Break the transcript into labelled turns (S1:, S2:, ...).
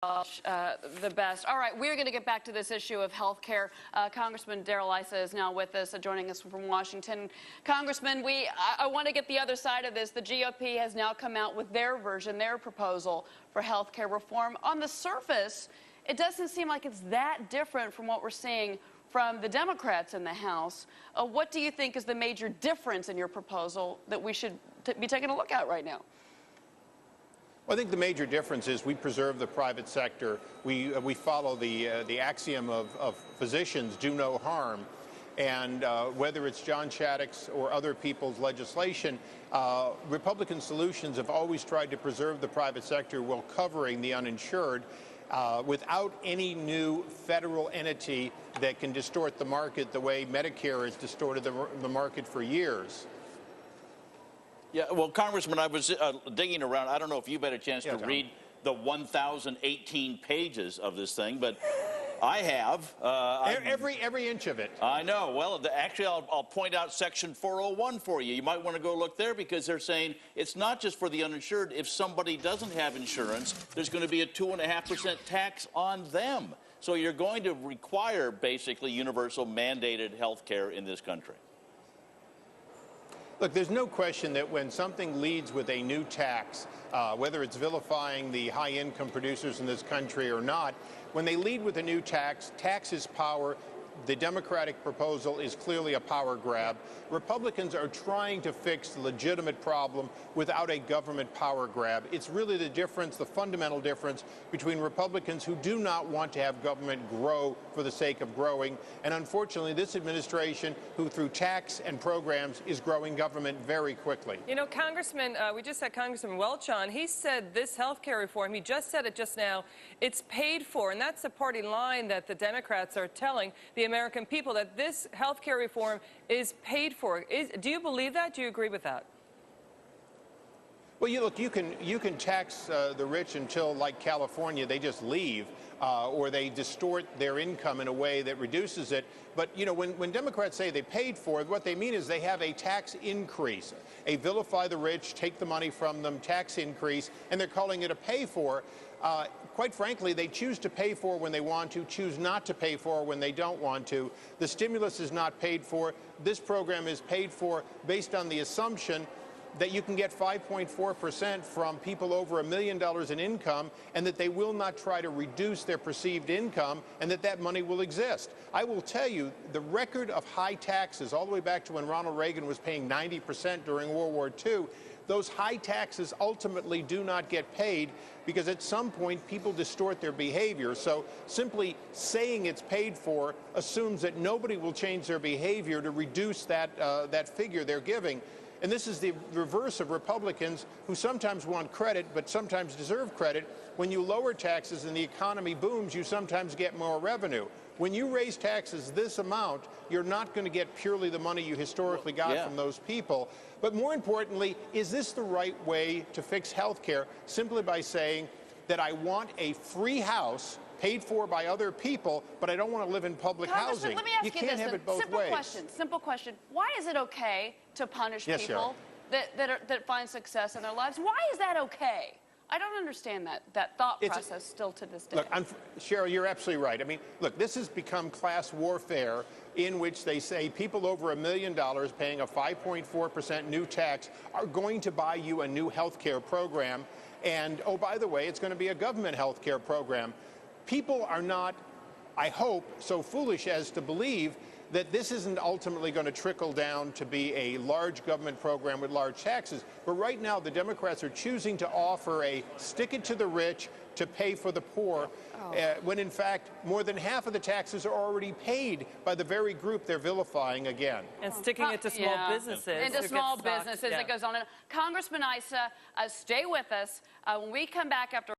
S1: The best. All right, we're going to get back to this issue of health care. Congressman Darrell Issa is now with us, joining us from Washington. Congressman, I want to get the other side of this. The GOP has now come out with their version, their proposal for health care reform. On the surface, it doesn't seem like it's that different from what we're seeing from the Democrats in the House. What do you think is the major difference in your proposal that we should be taking a look at right now?
S2: Well, I think the major difference is we preserve the private sector. We follow the axiom of physicians do no harm. And whether it's John Shattuck's or other people's legislation, Republican solutions have always tried to preserve the private sector while covering the uninsured without any new federal entity that can distort the market the way Medicare has distorted the market for years.
S3: Yeah, well, Congressman, I was digging around. I don't know if you've had a chance to read the 1,018 pages of this thing, but I have.
S2: Every inch of it.
S3: I know. Well, actually, I'll point out Section 401 for you. You might want to go look there because they're saying it's not just for the uninsured. If somebody doesn't have insurance, there's going to be a 2.5% tax on them. So you're going to require basically universal mandated health care in this country.
S2: Look, there's no question that when something leads with a new tax, whether it's vilifying the high-income producers in this country or not, when they lead with a new tax, tax is power. The Democratic proposal is clearly a power grab. Republicans are trying to fix the legitimate problem without a government power grab. It's really the difference, the fundamental difference between Republicans who do not want to have government grow for the sake of growing, and unfortunately this administration who through tax and programs is growing government very quickly.
S4: You know, Congressman, we just had Congressman Welch on. He said this health care reform, he just said it just now, it's paid for, and that's the party line that the Democrats are telling the American people, that this health care reform is paid for. Do you believe that? Do you agree with that?
S2: Well, look, you can tax the rich until, like California, they just leave or they distort their income in a way that reduces it. But, you know, when Democrats say they paid for it, what they mean is they have a tax increase, a vilify the rich, take the money from them, tax increase, and they're calling it a pay for. Quite frankly, they choose to pay for when they want to, choose not to pay for when they don't want to. The stimulus is not paid for. This program is paid for based on the assumption that you can get 5.4% from people over $1 million in income, and that they will not try to reduce their perceived income, and that money will exist. I will tell you, the record of high taxes, all the way back to when Ronald Reagan was paying 90% during World War II, those high taxes ultimately do not get paid because at some point people distort their behavior. So simply saying it's paid for assumes that nobody will change their behavior to reduce that figure they're giving. And this is the reverse of Republicans who sometimes want credit but sometimes deserve credit. When you lower taxes and the economy booms, you sometimes get more revenue. When you raise taxes this amount, you're not going to get purely the money you historically got from those people. But more importantly, is this the right way to fix health care? Simply by saying that I want a free house paid for by other people, but I don't want to live in public housing.
S1: Let me ask you
S2: can't have it both ways.
S1: Simple question. Why is it okay to punish people that find success in their lives? Why is that okay? I don't understand that thought process still to this day.
S2: Look, Cheryl, you're absolutely right. I mean, look, this has become class warfare in which they say people over $1 million paying a 5.4% new tax are going to buy you a new health care program. And, oh, by the way, it's going to be a government health care program. People are not, I hope, so foolish as to believe that this isn't ultimately going to trickle down to be a large government program with large taxes. But right now, the Democrats are choosing to offer a stick it to the rich to pay for the poor, when in fact, more than half of the taxes are already paid by the very group they're vilifying again.
S4: And sticking it to small businesses.
S1: And to small businesses, it goes on. Congressman Issa, stay with us. When we come back after